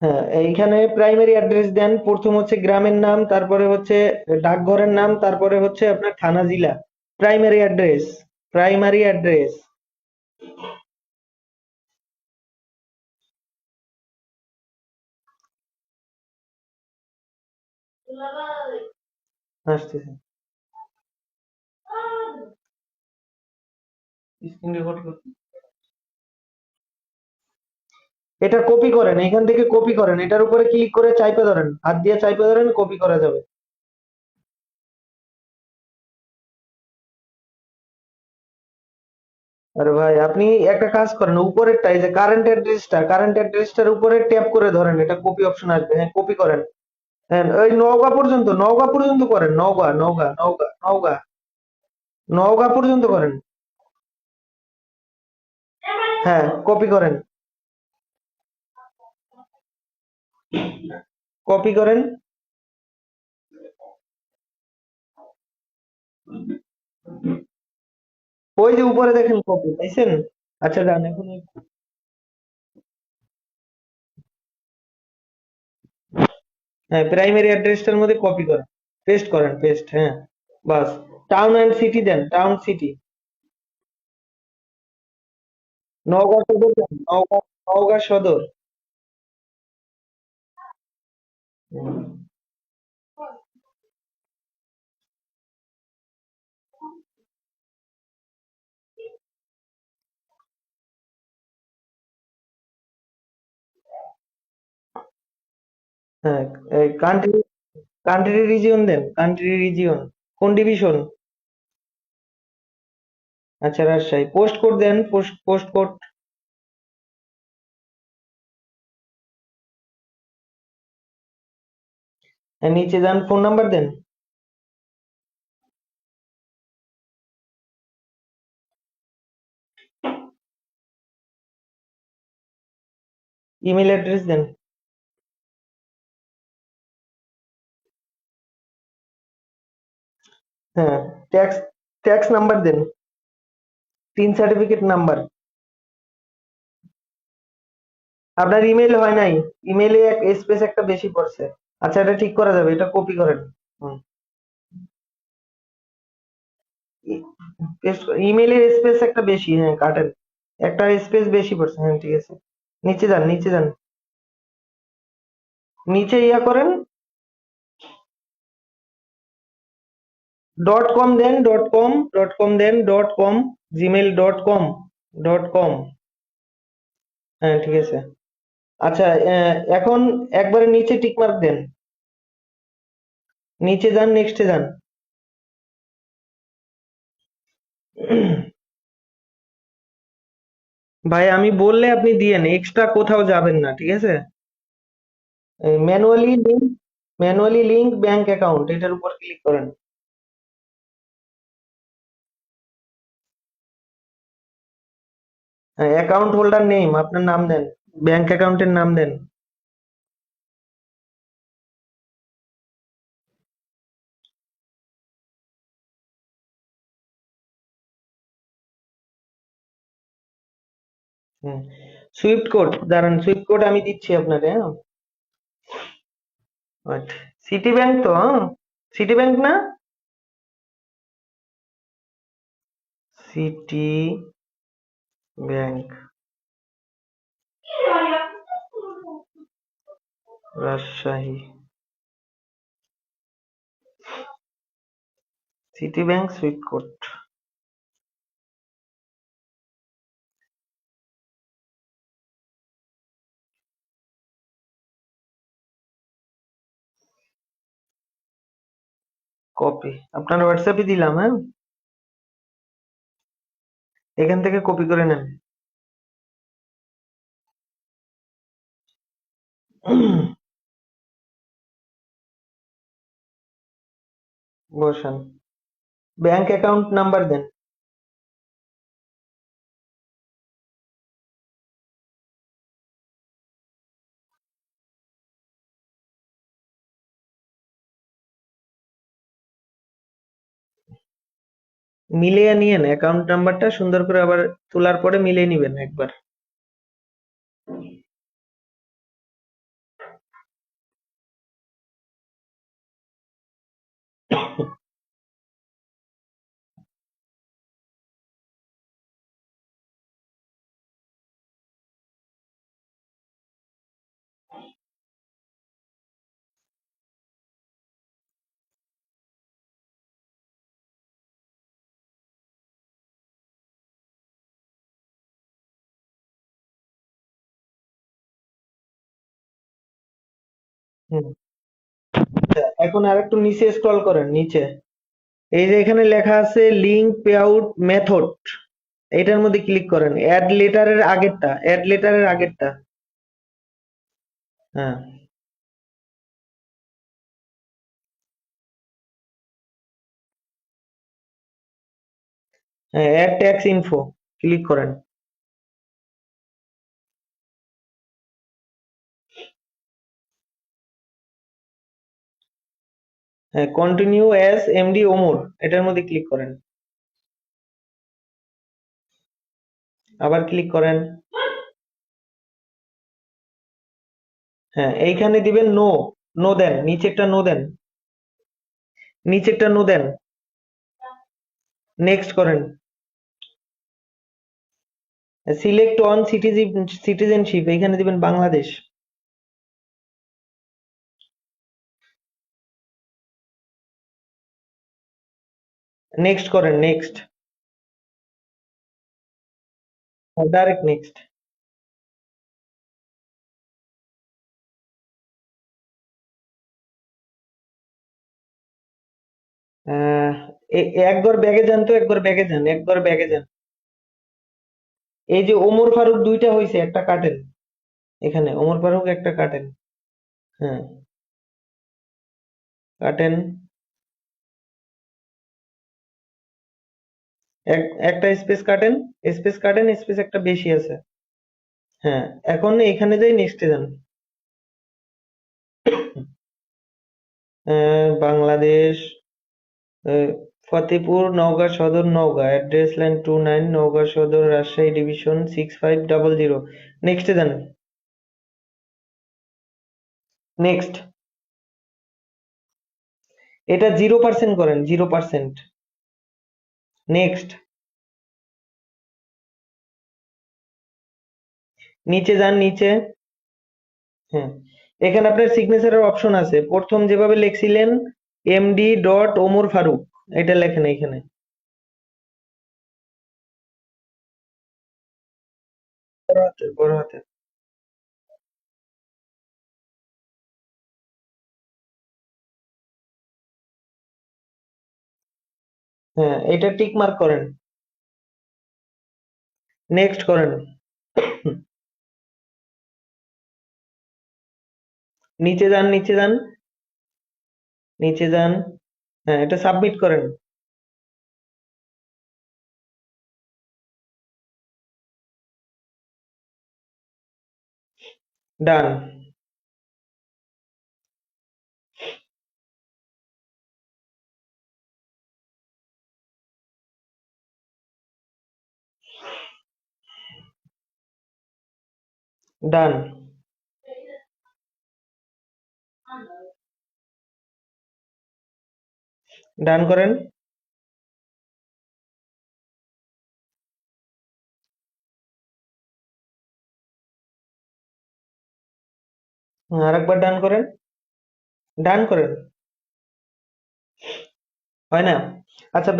হ্যাঁ, এইখানে primary address দেন। প্রথম হচ্ছে গ্রামের নাম, তারপরে হচ্ছে ডাকঘরের নাম, তারপরে হচ্ছে আপনার থানা জিলা। Primary address, primary address. আসতেছে। স্ক্রিন রেকর্ড করতে। এটা কপি করেন, এখান থেকে কপি করেন, এটার উপরে ক্লিক করে চাইপে ধরেন, হাত দিয়ে চাইপে ধরেন, কপি করা যাবে। আরে ভাই, আপনি একটা কাজ করেন, উপরেরটা এই যে কারেন্ট অ্যাড্রেসটার উপরে ট্যাপ করে ধরেন, এটা কপি অপশন আসবে। হ্যাঁ, কপি করেন। হ্যাঁ, ওই নওগাঁ পর্যন্ত করেন। নওগাঁ পর্যন্ত করেন। হ্যাঁ, কপি করেন, কপি করেন। ওই যে উপরে দেখেন কপি পাইছেন। আচ্ছা, ডান। এখন হ্যাঁ, প্রাইমারি অ্যাড্রেসটার মধ্যে কপি করেন, পেস্ট করেন, পেস্ট। হ্যাঁ, বাস। টাউন অ্যান্ড সিটি দেন, টাউন সিটি। নওগাঁ সদর দেন, নওগাঁ সদর। হুম, হ্যাঁ, কান্ট্রি রিজিয়ন দেন, কান্ট্রি রিজিয়ন। কোন ডিভিশন? আচ্ছা, রাজশাহী। পোস্ট কোড দেন, পোস্ট কোড। নিচে যান, ফোন নাম্বার দেন। ইমেল অ্যাড্রেস দেন। হ্যাঁ, ট্যাক্স ট্যাক্স নাম্বার দেন। TIN certificate number. আপনার ইমেল হয় নাই, ইমেলে এক স্পেস একটা বেশি পড়ছে। আচ্ছা, এটা ঠিক করা যাবে, এটা কপি করেন। হুম, ইমেলের স্পেস একটা বেশি, হ্যাঁ, কাটেন। একটা স্পেস বেশি পড়ছে, হ্যাঁ, ঠিক আছে। নিচে যান, নিচে যান। নিচে ইয়া করেন, ডট কম দেন, ডট কম দেন, dot com. Gmail dot com, dot com. হ্যাঁ, ঠিক আছে। আচ্ছা, এখন একবারে নিচে টিকমার্ক দেন। নিচে যান, নেক্সটে যান। ভাই, আমি বললে আপনি দিয়েন, এক্সট্রা কোথাও যাবেন না, ঠিক আছে? ম্যানুয়ালি লিংক ব্যাংক অ্যাকাউন্ট, এটার উপর ক্লিক করেন। অ্যাকাউন্ট হোল্ডার নেম, আপনার নাম দেন, ব্যাংক অ্যাকাউন্টের নাম দেন। হুম। সুইফট কোড, দাঁড়ান, সুইফট কোড আমি দিচ্ছি আপনাকে। হ্যাঁ, সিটি ব্যাংক তো, হ্যাঁ, সিটি ব্যাংক না? City bank, Rajshahi. City bank Swift code, copy. আপনার হোয়াটসঅ্যাপে দিলাম, হ্যাঁ। এখান থেকে কপি করে নেন। বসান। ব্যাংক অ্যাকাউন্ট নাম্বার দেন। মিলিয়ে নিয়েন অ্যাকাউন্ট নাম্বারটা সুন্দর করে, আবার তোলার পরে মিলিয়ে নিবেন একবার। হুম। আচ্ছা, এখন আর একটু নিচে স্ক্রল করেন নিচে। এই যে এখানে লেখা আছে লিঙ্ক পে আউট মেথড, এটার মধ্যে ক্লিক করেন। অ্যাড লেটারের আগেরটা। হ্যাঁ, হ্যাঁ, অ্যাড ট্যাক্স ইনফো ক্লিক করেন। হ্যাঁ, কন্টিনিউ অ্যাজ এমডি ওমর, এটার মধ্যে ক্লিক করেন। আবার ক্লিক করেন। হ্যাঁ, এইখানে দিবেন নো। নো দেন, নিচেরটা নো দেন। নিচেরটা নো দেন। নেক্সট করেন। সিলেক্ট অন সিটিজেনশিপ, এইখানে দিবেন বাংলাদেশ। নেক্সট করেন, নেক্সট। Direct next. আহ, একবার ব্যাগে যান তো, একবার ব্যাগে যান, একবার ব্যাগে যান। এই যে ওমর ফারুক দুইটা হয়েছে, একটা কাটেন। এখানে ওমর ফারুক একটা কাটেন। হ্যাঁ, কাটেন। একটা স্পেস কাটেন। স্পেস কাটেন, স্পেস একটা বেশি আছে। হ্যাঁ, এখন এখানে যাই নেক্সটে যান। বাংলাদেশ, আহ, ফতেপুর, নওগাঁ সদর, নওগাঁ, অ্যাড্রেস লাইন 29, নওগাঁ সদর, রাজশাহী ডিভিশন 6500। নেক্সটে যান। নেক্সট। এটা 0% করেন, 0%। নেক্সট। নিচে যান, নিচে। হ্যাঁ, এখানে আপনার সিগনেচারের অপশন আছে। প্রথম যেভাবে লিখছিলেন এমডি ডট ওমর ফারুক, এটা লেখেন এখানে। বড় হাতে, বড় হাতে। হ্যাঁ, এটা টিক মার্ক করেন। নেক্সট করেন। নিচে যান, নিচে যান, নিচে যান। হ্যাঁ, এটা সাবমিট করেন। ডান। ডান। ডান করেন। আরেকবার ডান করেন। ডান করেন। হয় না? আচ্ছা,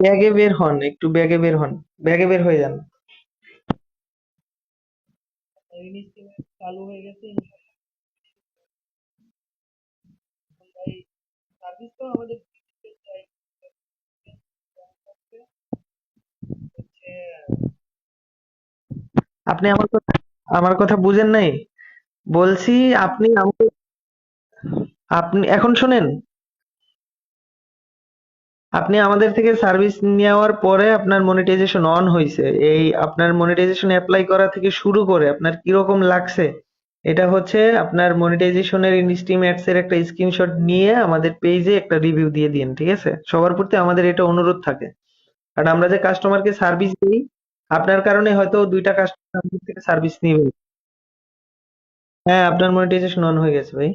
ব্যাগে বের হন, একটু ব্যাগে বের হন। ব্যাগে বের হয়ে যান। চালু হয়ে গেছে। সার্ভিস তো আমাদের আপনি আমার কথা বুঝেন নাই? বলছি, আপনি আপনি এখন শোনেন। আপনি আমাদের থেকে সার্ভিস নেওয়ার পরে আপনার মনিটাইজেশন অন হয়েছে। এই আপনার মনিটাইজেশন অ্যাপ্লাই করা থেকে শুরু করে আপনার কিরকম লাগছে, এটা হচ্ছে আপনার মনিটাইজেশনের ইনস্টিম অ্যাডস এর একটা স্ক্রিনশট নিয়ে আমাদের পেজে একটা রিভিউ দিয়ে দিন, ঠিক আছে? সবার প্রতি আমাদের এটা অনুরোধ থাকে। কারণ আমরা যে কাস্টমারকে সার্ভিস দিই, আপনার কারণে হয়তো 2টা কাস্টমার আমাদের থেকে সার্ভিস নিবে। হ্যাঁ, আপনার মনিটাইজেশন অন হয়ে গেছে ভাই।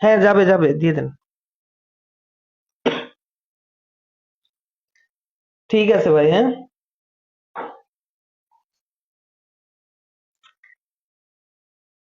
হ্যাঁ, যাবে যাবে, দিয়ে দেন। ঠিক আছে ভাই, হ্যাঁ।